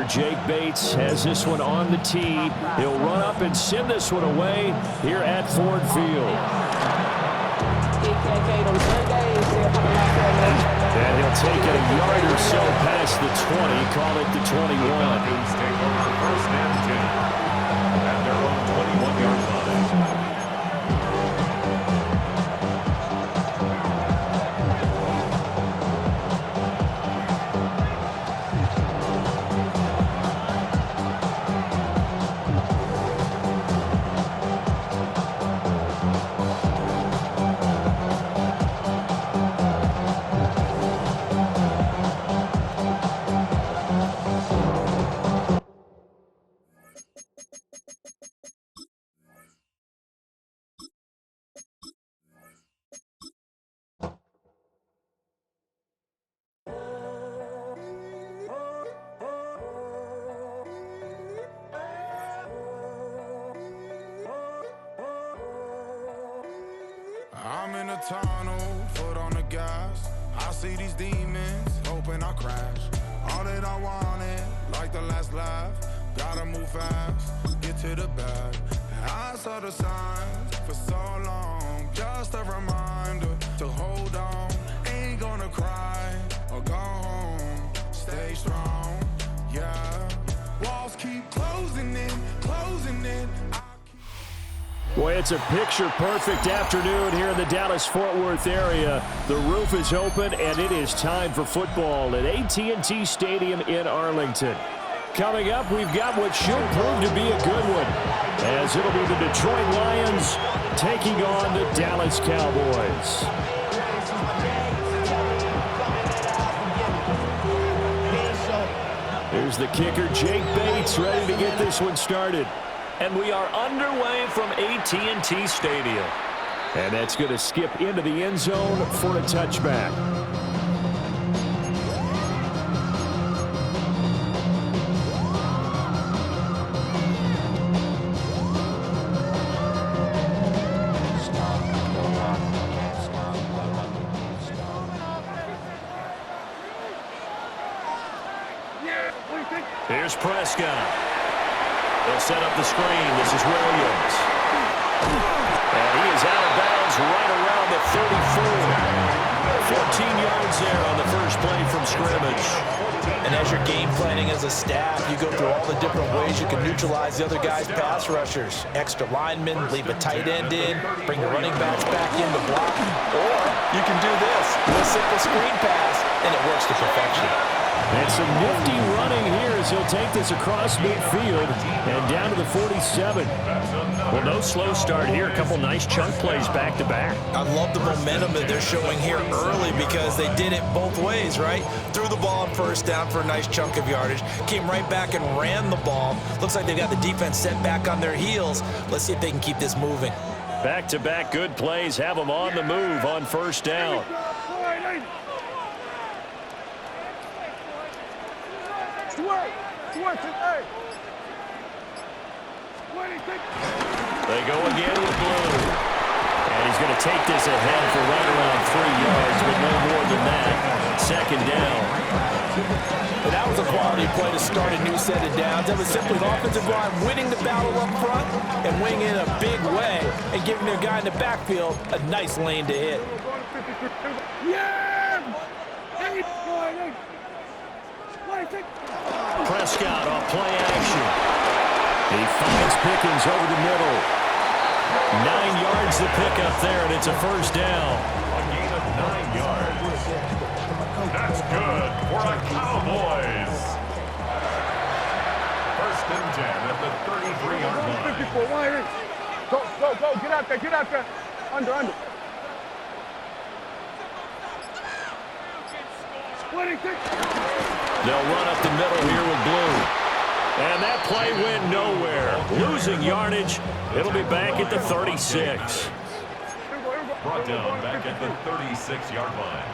Jake Bates has this one on the tee. He'll run up and send this one away here at Ford Field. And he'll take it a yard or so past the 20, call it the 21. First and 10 at their own 21-yard line. I'm in a tunnel, foot on the gas. I see these demons, hoping I crash. All that I wanted, like the last laugh. Gotta move fast, get to the bag. I saw the signs for so long. Just a reminder to hold on. Ain't gonna cry or go home. Stay strong, yeah. Walls keep closing in, closing in. Boy, it's a picture-perfect afternoon here in the Dallas-Fort Worth area. The roof is open, and it is time for football at AT&T Stadium in Arlington. Coming up, we've got what should prove to be a good one, as it'll be the Detroit Lions taking on the Dallas Cowboys. Here's the kicker, Jake Bates, ready to get this one started. And we are underway from AT&T Stadium. And that's going to skip into the end zone for a touchback. Here's Prescott. They'll set up the screen. This is Williams. And he is out of bounds right around the 34. 14 yards there on the first play from scrimmage. And as you're game planning as a staff, you go through all the different ways you can neutralize the other guy's pass rushers. Extra linemen, leave a tight end in, bring the running backs back in to block. Or you can do this, a simple screen pass, and it works to perfection. And some nifty running here as he'll take this across midfield and down to the 47. Well, no slow start here. A couple nice chunk plays back-to-back. I love the momentum that they're showing here early because they did it both ways, right? Threw the ball on first down for a nice chunk of yardage, came right back and ran the ball. Looks like they've got the defense set back on their heels. Let's see if they can keep this moving. Back-to-back good plays have them on the move on first down. They go again with Blue. And he's going to take this ahead for right around 3 yards, but no more than that. Second down. And that was a quality play to start a new set of downs. That was simply the offensive line winning the battle up front and winning in a big way and giving their guy in the backfield a nice lane to hit. Prescott off play action. He finds Pickens over the middle. 9 yards to pick up there, and it's a first down. A gain of 9 yards. That's good for the Cowboys. First and 10 at the 33-yard line. Go, get out there. Under. They'll run up the middle here with Blue. And that play went nowhere. Losing yardage. It'll be back at the 36. Brought down back at the 36-yard line.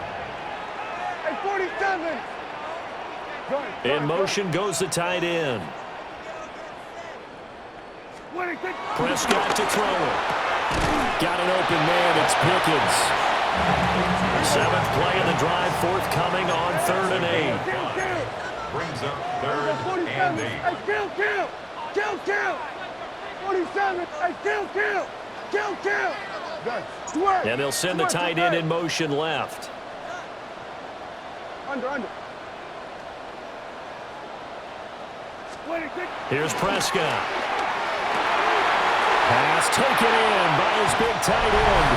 Hey, 47. In motion goes the tight end. Prescott to throw it. Got an open man. It's Pickens. 7th play of the drive forthcoming on 3rd and 8. Brings up third and 8. Hey, kill! 47. Hey, kill! Good. Work. And they'll send the tight end in motion left. Under. Here's Prescott. Pass taken in by his big tight end.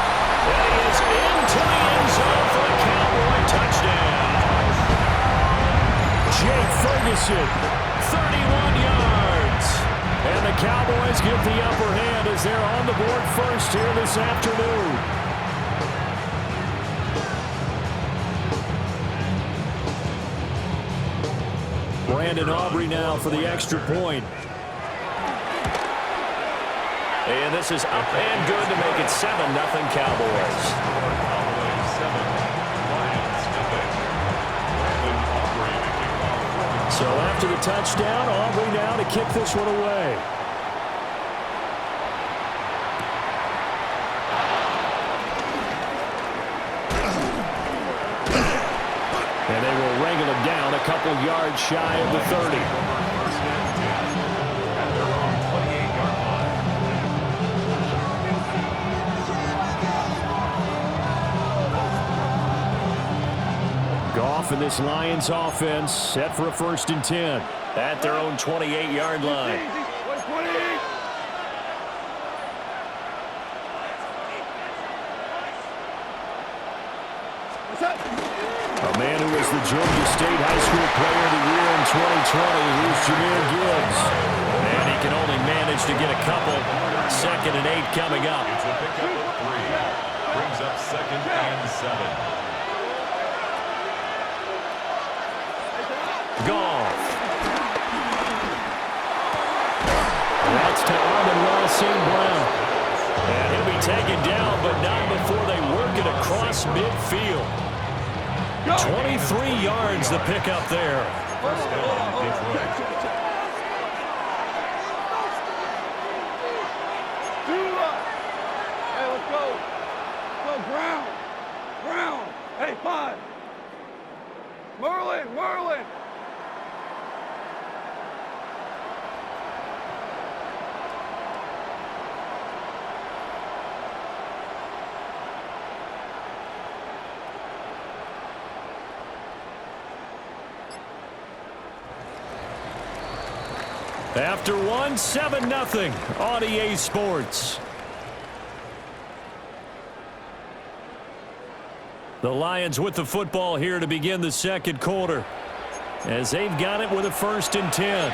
And he is into the end zone for a Cowboy touchdown. Jake Ferguson, 31 yards. And the Cowboys get the upper hand as they're on the board first here this afternoon. Brandon Aubrey now for the extra point. And this is up and good to make it 7-0 Cowboys. So after the touchdown, Aubrey now to kick this one away. And they will wrangle him down a couple yards shy of the 30. Goff and this Lions offense set for a 1st and 10 at their own 28-yard line. A man who was the Georgia State High School Player of the Year in 2020, here's Jahmyr Gibbs. And he can only manage to get a couple. 2nd and 8 coming up. It's a pickup of 3. Brings up 2nd and 7. Goff. That's to Amon-Ra St. Brown. And he'll be taken down, but not before they work it across midfield. 23 yards the pickup there. First down, Detroit. Hey, let's go. Go, Brown. Hey, 5. Merlin. After one, 7-0 on EA Sports. The Lions with the football here to begin the 2nd quarter, as they've got it with a 1st and 10.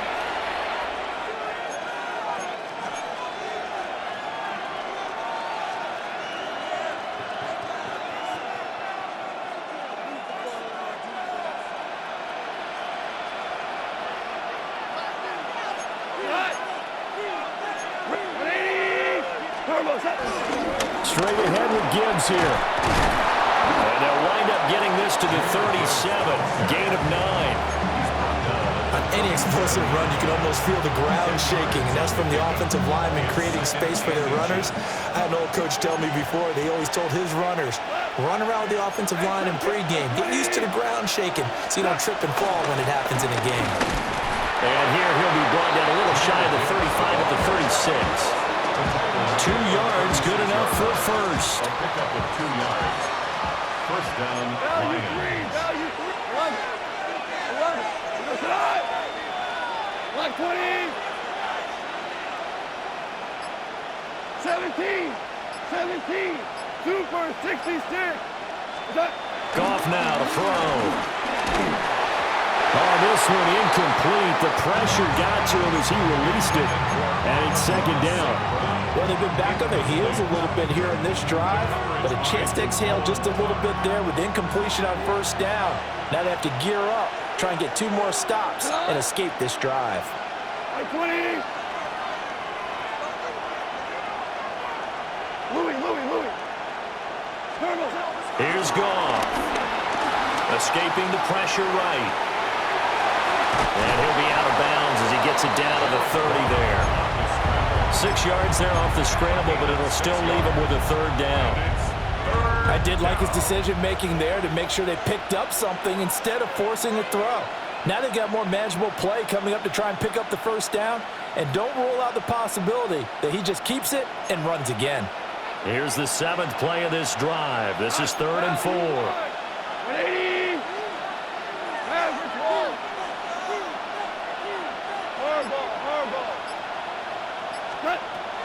Straight ahead with Gibbs here. And they'll wind up getting this to the 37. Gain of 9. On any explosive run, you can almost feel the ground shaking, and that's from the offensive linemen creating space for their runners. I had an old coach tell me before, they always told his runners, run around the offensive line in pregame. Get used to the ground shaking so you don't trip and fall when it happens in a game. And here he'll be brought down a little shy of the 35 at the 36. 2 yards, good enough for a first. Pick up with 2 yards. First down, Lions. 11. Like 20. 17. Super 66. Goff now to throw. Oh, this one incomplete. The pressure got to him as he released it. And it's 2nd down. Well, they've been back on their heels a little bit here in this drive, but a chance to exhale just a little bit there with incompletion on 1st down. Now they have to gear up, try and get 2 more stops, and escape this drive. 20. Louis. Here's Goff. Escaping the pressure right. And he'll be out of bounds as he gets it down to the 30 there. 6 yards there off the scramble, but it'll still leave him with a 3rd down. I did like his decision-making there to make sure they picked up something instead of forcing a throw. Now they've got more manageable play coming up to try and pick up the first down. And don't rule out the possibility that he just keeps it and runs again. Here's the 7th play of this drive. This is 3rd and 4. 180. Hard ball.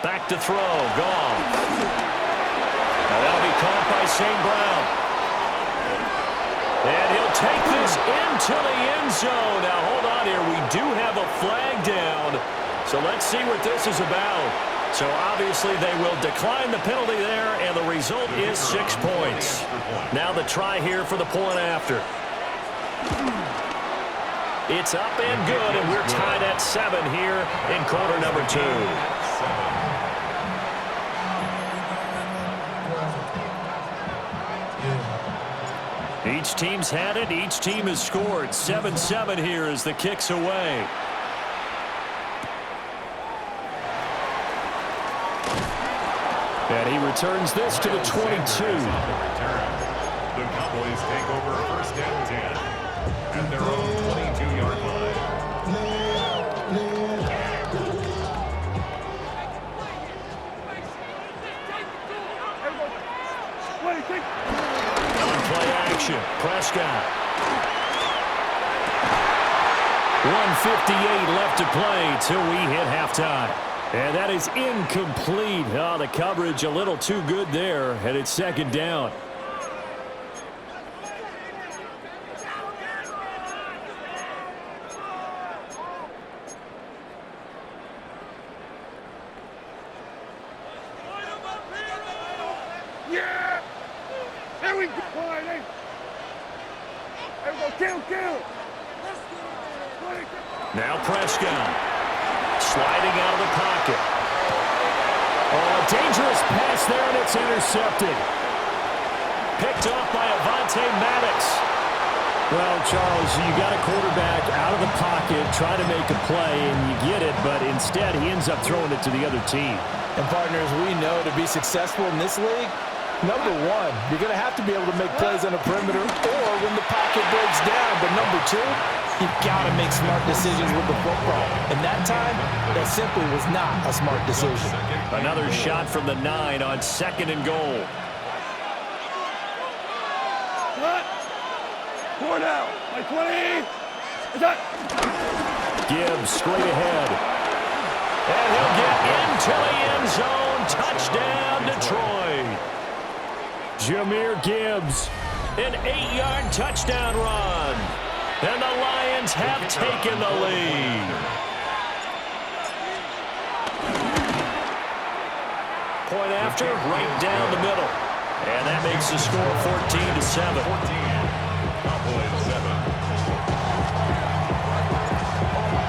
Back to throw. Gone. Now that'll be caught by St. Brown. And he'll take this into the end zone. Now, hold on here. We do have a flag down. So let's see what this is about. So obviously they will decline the penalty there, and the result is 6 points. Now the try here for the point after. It's up and good, and we're tied at 7 here in quarter number 2. Each team's had it. Each team has scored. 7-7 here as the kick's away. And he returns this to the 22. The Cowboys take over 1st and 10 at their own 22-yard line. 1-play action. Prescott. 1:58 left to play till we hit halftime. And that is incomplete. Oh, the coverage a little too good there, and it's 2nd down. Yeah! There we go. There we go. Kill. Now Prescott. Sliding out of the pocket. Oh, a dangerous pass there, and it's intercepted. Picked off by Avonte Maddox. Well, Charles, you got a quarterback out of the pocket trying to make a play, and you get it, but instead he ends up throwing it to the other team. And partners, we know to be successful in this league, number one, you're going to have to be able to make plays on the perimeter or when the pocket breaks down. But number two, you've got to make smart decisions with the football. And that time, that simply was not a smart decision. Another shot from the 9 on 2nd and goal. Four down. Like 20. Is that? Gibbs straight ahead. And he'll get into the end zone. Touchdown, Detroit. Jahmyr Gibbs, an 8-yard touchdown run. And the Lions have taken the lead. Point after, right down the middle. And that makes the score 14-7. 14. Cowboys 7.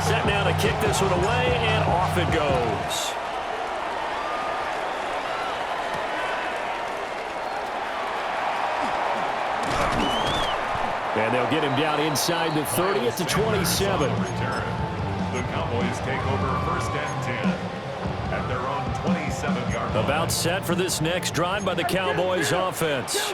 Set now to kick this one away, and off it goes. And they'll get him down inside the 30 at the 27. The Cowboys take over 1st and 10 at their own 27-yard line. About set for this next drive by the Cowboys offense.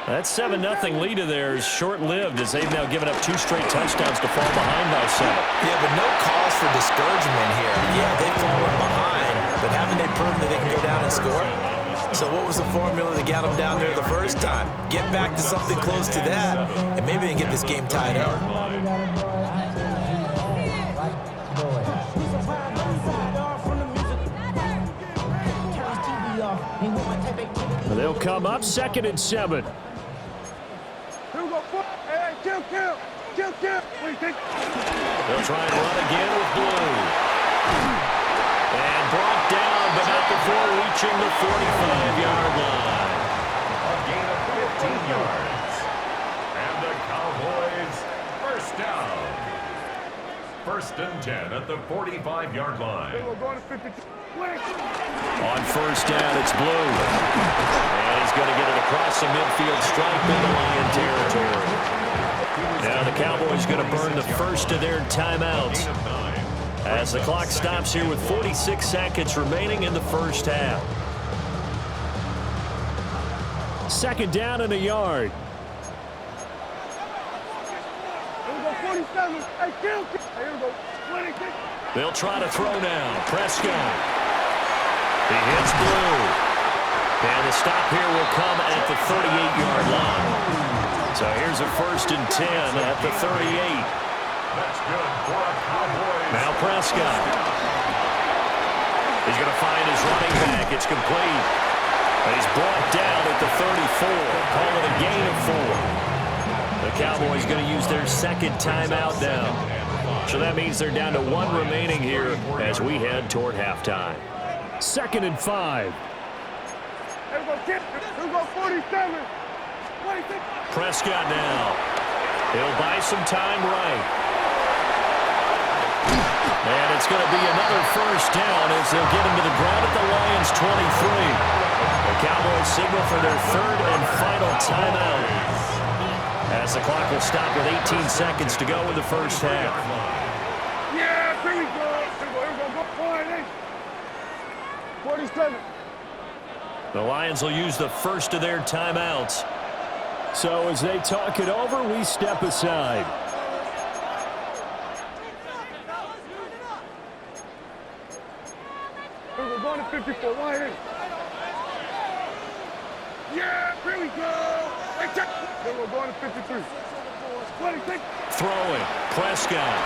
That 7-0 lead of theirs short-lived as they've now given up 2 straight touchdowns to fall behind by 7. Yeah, but no cause for discouragement here. Yeah, they've fallen behind, but haven't they proven that they can go down and score? So what was the formula that got them down there the first time? Get back to something close to that, and maybe they can get this game tied up. They'll come up 2nd and 7. Hey, kill. What do you think? They'll try and run again with Blue. And brought down, but not before reaching the 45-yard line. A gain of 15 yards. And the Cowboys first down. 1st and 10 at the 45-yard line. We're going to 52. On 1st down, it's Blue. And he's going to get it across the midfield stripe into Lion territory. Now the Cowboys going to burn the first of their timeouts as the clock stops here with 46 seconds remaining in the first half. 2nd down and a yard. Here we go, 47. Hey, kill. Hey, here we go. 26. They'll try to throw now. Prescott. He hits Blue. And the stop here will come at the 38-yard line. So here's a 1st and 10 at the 38. That's good for a Cowboys. Now Prescott. He's going to find his running back. It's complete. And he's brought down at the 34. Call it a gain of 4. The Cowboys going to use their second timeout now. So that means they're down to 1 remaining here as we head toward halftime. 2nd and 5. Here we go, kid. Here we go, 47. 26. Prescott now. He'll buy some time right. And it's going to be another 1st down as they'll get him to the ground at the Lions' 23. The Cowboys signal for their 3rd and final timeout, as the clock will stop with 18 seconds to go in the first half. Yeah, here we go. Here we go. Go 47. The Lions will use the first of their timeouts. So as they talk it over, we step aside. Here we go, going to 54. Why here? Yeah, here we go. Hey, check. Here we go, going to 53. 26. Throwing. Prescott.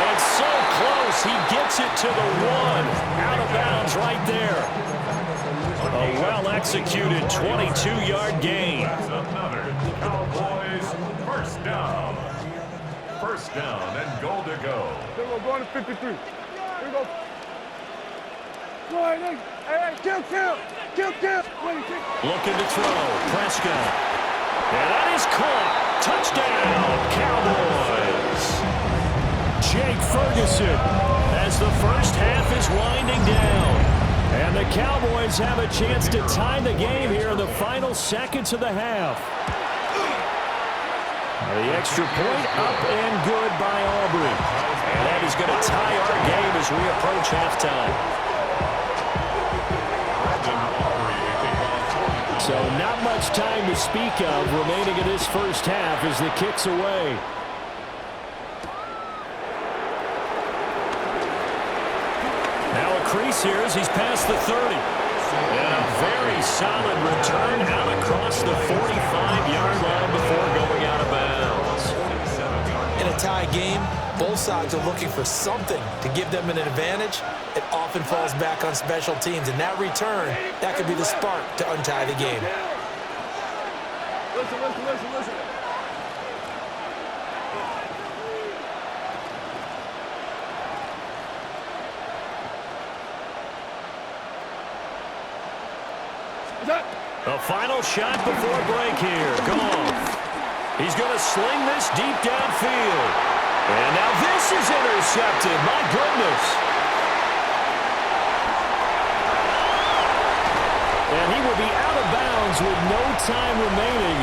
It's so close. He gets it to the 1. Out of bounds right there. A well-executed 22-yard gain. That's another Cowboys 1st down. 1st down and goal to go. Here we go, going to 53. Here we go. Hey, hey, kill. 26. Looking to throw. Prescott. And that is caught. Touchdown, Cowboys. Jake Ferguson as the first half is winding down. And the Cowboys have a chance to tie the game here in the final seconds of the half. The extra point up and good by Aubrey. And that is going to tie our game as we approach halftime. So not much time to speak of remaining in this first half as the kick's away. Now a crease here as he's past the 30. And a very solid return out across the 45-yard line before going out of bounds. In a tie game, both sides are looking for something to give them an advantage. It often falls back on special teams, and that return, that could be the spark to untie the game. Listen. The final shot before break here. Goff. He's going to sling this deep downfield. And now this is intercepted. My goodness. And he will be out of bounds with no time remaining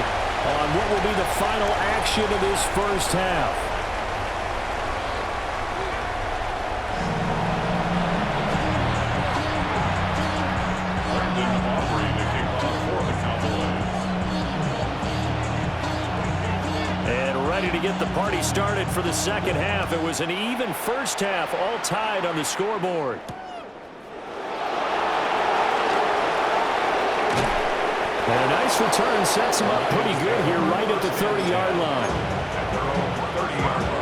on what will be the final action of this first half. Ready to get the party started for the second half. It was an even first half, all tied on the scoreboard. And a nice return sets him up pretty good here right at the 30-yard line. At their own 30-yard line.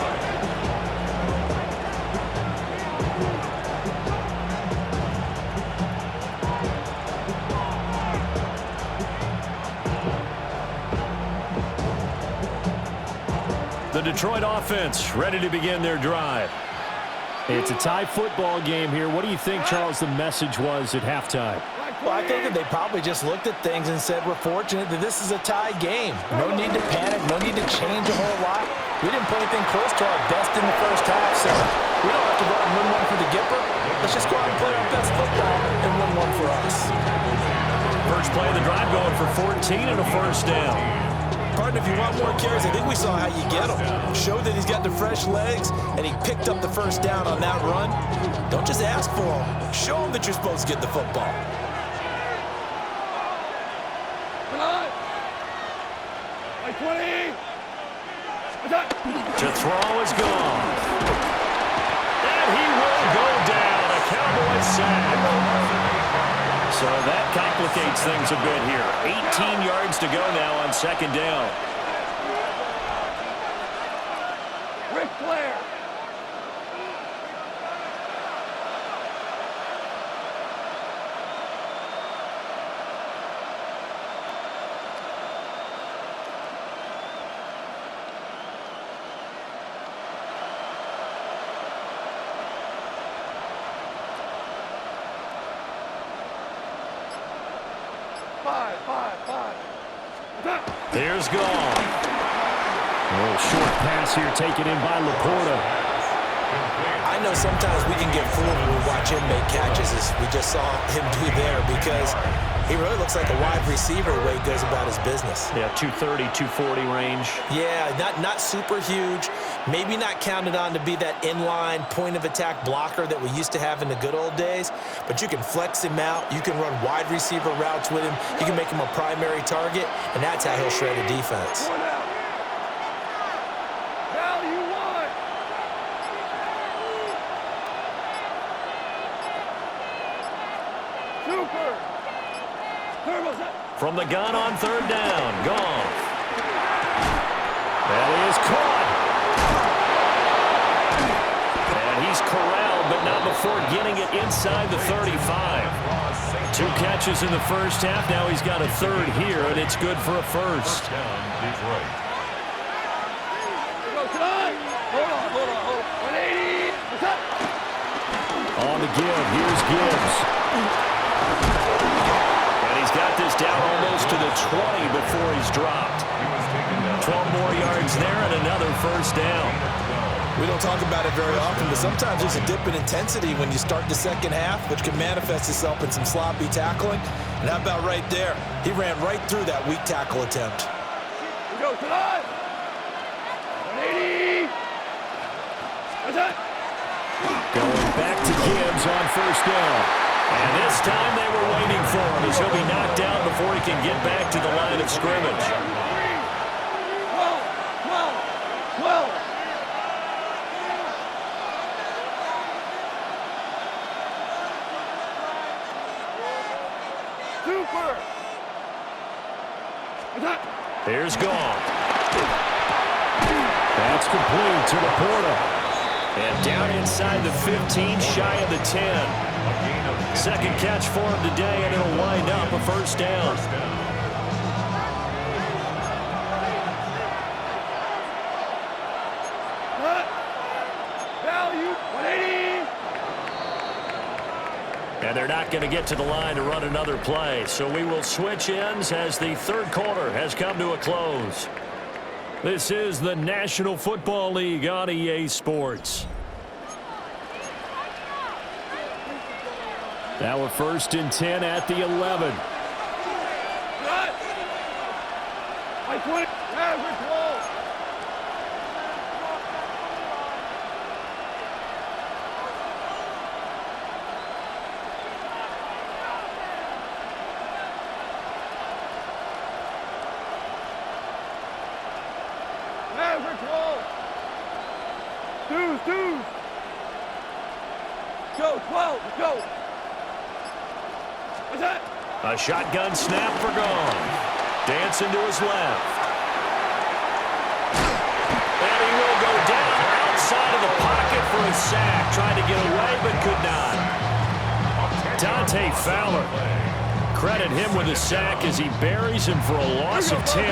The Detroit offense ready to begin their drive. It's a tie football game here. What do you think, Charles, the message was at halftime? Well, I think that they probably just looked at things and said, we're fortunate that this is a tie game. No need to panic, no need to change a whole lot. We didn't play anything close to our best in the first half, so we don't have to go out and win one for the Gipper. Let's just go out and play our best football and win one for us. First play of the drive going for 14 and a first down. Partner, if you want more carries, I think we saw how you get him. Showed that he's got the fresh legs, and he picked up the first down on that run. Don't just ask for him. Show him that you're supposed to get the football. Like 20. Attack. To throw is gone. And he will go down. A Cowboy sack. So that complicates things a bit here. 18 yards to go now on second down. Ric Flair. Five. Attack. Here's Goff. A little short pass here taken in by Laporta. I know sometimes we can get fooled when we watch him make catches, as we just saw him do there, because he really looks like a wide receiver the way he goes about his business. Yeah, 230, 240 range. Yeah, not super huge. Maybe not counted on to be that inline point-of-attack blocker that we used to have in the good old days, but you can flex him out. You can run wide receiver routes with him. You can make him a primary target, and that's how he'll shred a defense. One out. Value one. Super. Turbo set. From the gun on third down, Goff. That is caught. And he's corralled, but not before getting it inside the 35. 2 catches in the first half. Now he's got a third here, and it's good for a first. Detroit. Go tonight. Hold on. 180. Attack. On the give, here's Gibbs. And he's got this down almost to the 20 before he's dropped. 12 more yards there and another first down. We don't talk about it very often, but sometimes there's a dip in intensity when you start the second half, which can manifest itself in some sloppy tackling. And how about right there? He ran right through that weak tackle attempt. We go tonight. 180. Attack. Going back to Gibbs on first down. And this time they were waiting for him as he'll be knocked down before he can get back to the line of scrimmage. 12. Super. Attack. Here's Goff. That's complete to Laporta. And down inside the 15, shy of the 10. Second catch for him today, and it'll wind up a first down. Value 180. And they're not going to get to the line to run another play. So we will switch ends as the third quarter has come to a close. This is the National Football League on EA Sports. Now we're first and 10 at the 11. Cut. Like 20. Average roll. Average roll. Twos. Go, 12, go. What's that? A shotgun snap for Goff. Dancing to his left. And he will go down outside of the pocket for a sack. Tried to get away, but could not. Dante Fowler. Credit him with a sack as he buries him for a loss of 10.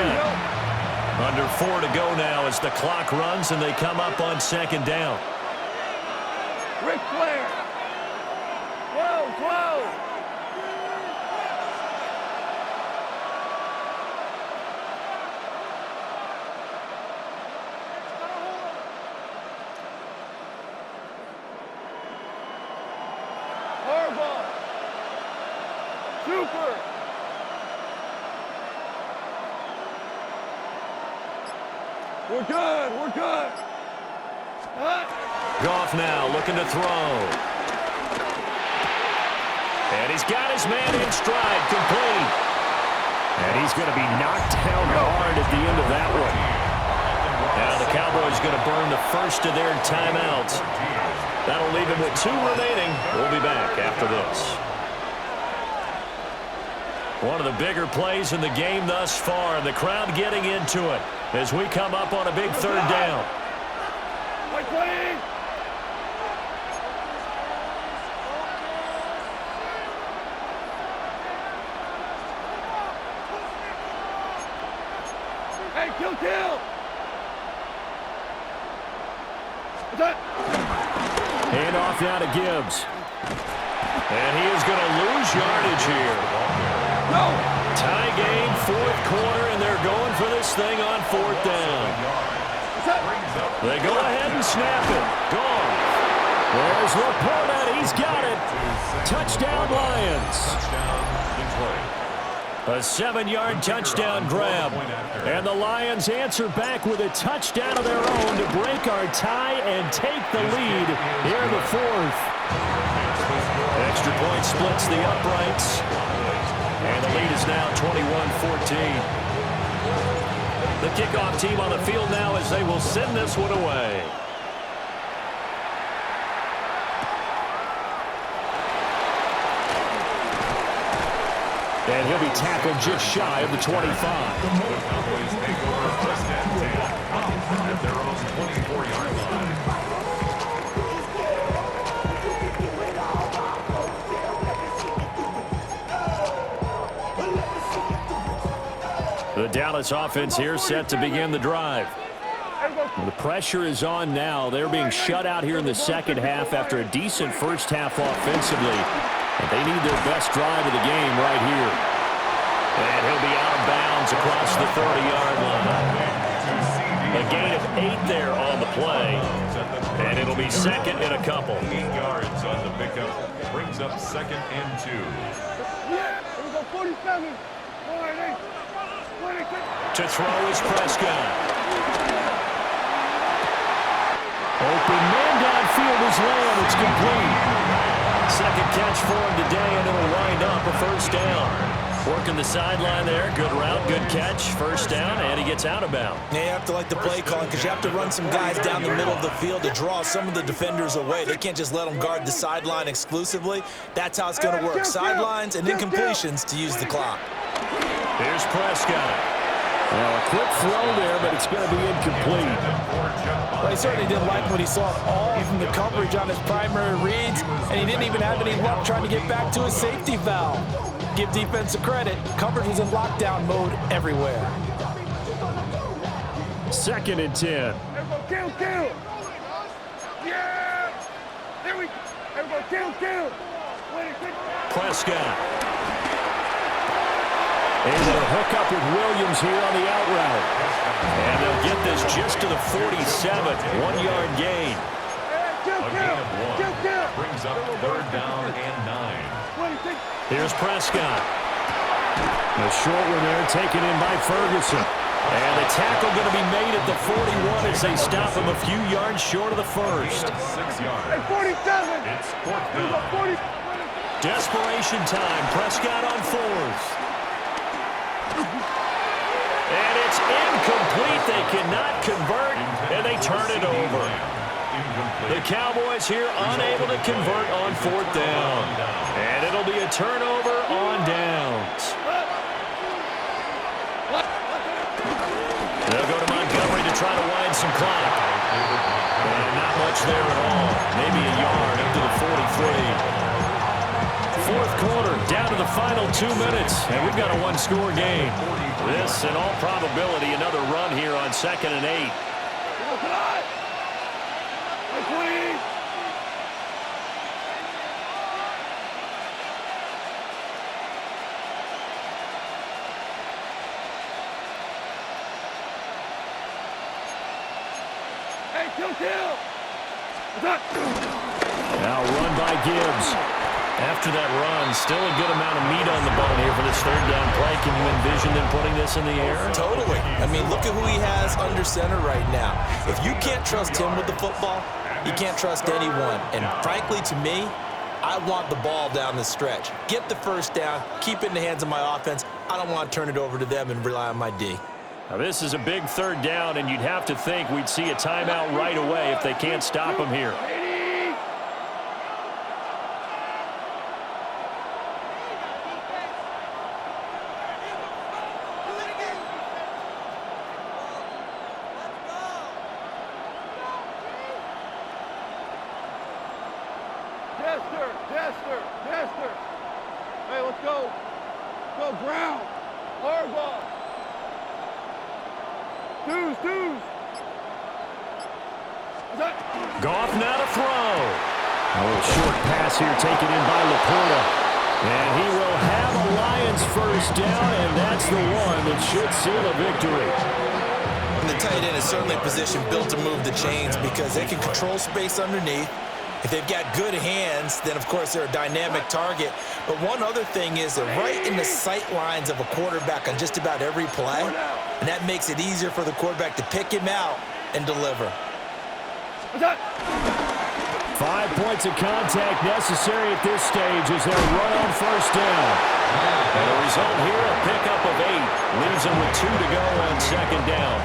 Under 4 to go now as the clock runs and they come up on second down. Ric Flair. 12. Harbaugh. Super. We're good. Goff now looking to throw. And he's got his man in stride, complete. And he's going to be knocked down hard at the end of that one. Now the Cowboys going to burn the first of their timeouts. That'll leave him with 2 remaining. We'll be back after this. One of the bigger plays in the game thus far, and the crowd getting into it as we come up on a big 3rd down. Hey, kill! Hand off now to Gibbs. And he is going to lose yardage here. No! Tie game, 4th quarter, and they're going for this thing on 4th down. They go ahead and snap it. Gone. There's Laporta. He's got it. Touchdown, Lions. A 7-yard touchdown grab. And the Lions answer back with a touchdown of their own to break our tie and take the lead here in the 4th. Extra point splits the uprights. And the lead is now 21-14. The kickoff team on the field now as they will send this one away. And he'll be tackled just shy of the 25. The Cowboys take over 1st and 10 at their own 24-yard line. The Dallas offense here set to begin the drive. The pressure is on now. They're being shut out here in the second half after a decent first half offensively. And they need their best drive of the game right here. And he'll be out of bounds across the 30-yard line. A gain of 8 there on the play. And it'll be 2nd and a couple. 8 yards on the pickup. Brings up 2nd and 2. Yeah, here we go, 47. To throw is Prescott. Open man downfield is Lamb. It's complete. 2nd catch for him today, and it'll wind up a 1st down. Working the sideline there. Good route, good catch. 1st down, and he gets out of bounds. Yeah, you have to like the play calling because you have to run some guys down the middle of the field to draw some of the defenders away. They can't just let them guard the sideline exclusively. That's how it's going to work. Sidelines and incompletions to use the clock. Here's Prescott. Well, a quick throw there, but it's going to be incomplete. Well, he certainly didn't like what he saw all from the coverage on his primary reads, and he didn't even have any luck trying to get back to his safety valve. Give defense a credit. Coverage was in lockdown mode everywhere. 2nd and 10. Kill! Yeah! There we go, kill! Prescott. Able to hook up with Williams here on the out route. And they'll get this just to the 47. 1-yard gain. A gain of 1. Brings up 3rd down and 9. Here's Prescott. The short one there taken in by Ferguson. And the tackle going to be made at the 41 as they stop him a few yards short of the 1st. 6 yards. Hey, 47. It's 4th down. Desperation time. Prescott on 4th. And it's incomplete. They cannot convert, and they turn it over. The Cowboys here unable to convert on 4th down. And it'll be a turnover on downs. They'll go to Montgomery to try to wind some clock. And not much there at all. Maybe a yard up to the 43. 4th quarter, down to the final 2 minutes, and we've got a 1-score game. This, in all probability, another run here on 2nd and 8. Hey, kill! Now run by Gibbs. After that run, still a good amount of meat on the bone here for this 3rd down play. Can you envision them putting this in the air? Totally. I mean, look at who he has under center right now. If you can't trust him with the football, you can't trust anyone. And frankly, to me, I want the ball down the stretch. Get the 1st down, keep it in the hands of my offense. I don't want to turn it over to them and rely on my D. Now this is a big third down, and you'd have to think we'd see a timeout right away if they can't stop them here. Jester. Hey, let's go. Go ground. Hard ball. Twos. Goff now to throw. A little short pass here taken in by Laporta. And he will have a Lions first down, and that's the one that should seal a victory. And the tight end is certainly a position built to move the chains because they can control space underneath. If they've got good hands, then, of course, they're a dynamic target. But one other thing is they're right in the sight lines of a quarterback on just about every play, and that makes it easier for the quarterback to pick him out and deliver. 5 points of contact necessary at this stage as they're run on first down. And the result here, a pickup of 8. Leaves them with 2 to go on second down.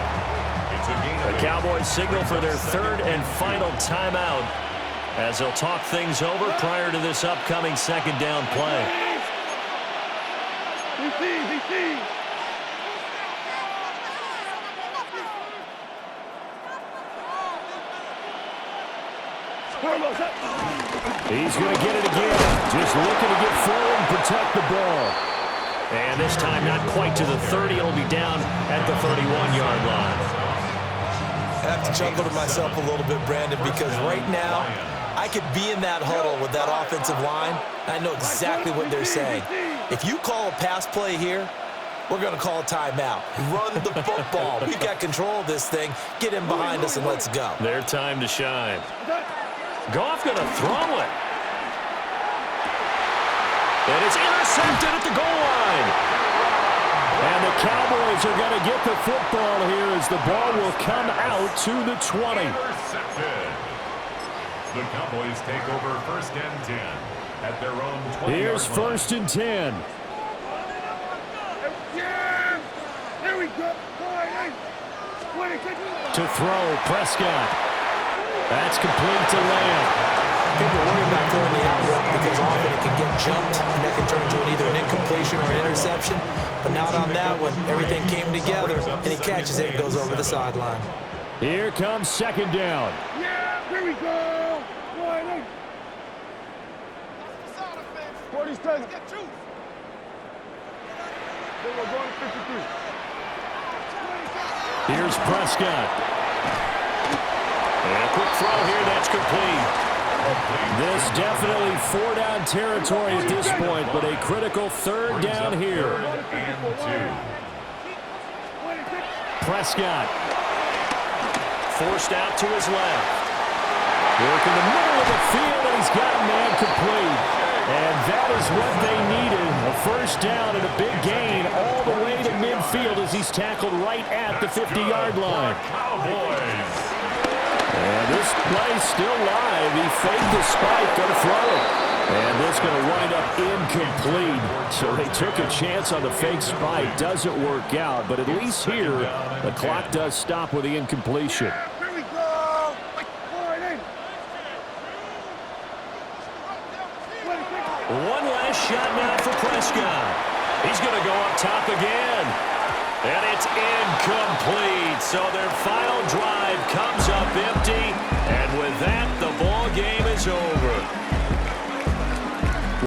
The Cowboys signal for their third and final timeout as they'll talk things over prior to this upcoming second down play. He's going to get it again. Just looking to get forward and protect the ball. And this time not quite to the 30. It'll be down at the 31-yard line. I have to chuckle to myself a little bit, Brandon, because right now I could be in that huddle with that offensive line. I know exactly what they're saying. If you call a pass play here, we're going to call a timeout. Run the football. We've got control of this thing. Get in behind us and let's go. Their time to shine. Goff going to throw it. And it's intercepted at the goal line. And the Cowboys are going to get the football here as the ball will come out to the 20. Intercepted. The Cowboys take over first and 10 at their own 20-yard line. Here's first and 10. There we go. To throw, Prescott. That's complete to Lamb. People worry about throwing the out route because often it can get jumped and that can turn into either an incompletion or an interception. But not on that one. Everything came together and he catches it and goes over the sideline. Here comes second down. Yeah, here we go. 40 seconds. Then we're going to 53. Here's Prescott. And a quick throw here, that's complete. This definitely 4-down territory at this point, but a critical third down here. Prescott. Forced out to his left. Work in the middle of the field, and he's got a man complete. And that is what they needed. A first down and a big gain all the way to midfield as he's tackled right at the 50-yard line. And this play's still live. He faked the spike, going to throw it. And this going to wind up incomplete. So they took a chance on the fake spike. Doesn't work out, but at least here, the clock does stop with the incompletion. Here we go. One last shot now for Prescott. He's going to go up top again. And it's incomplete. So their final drive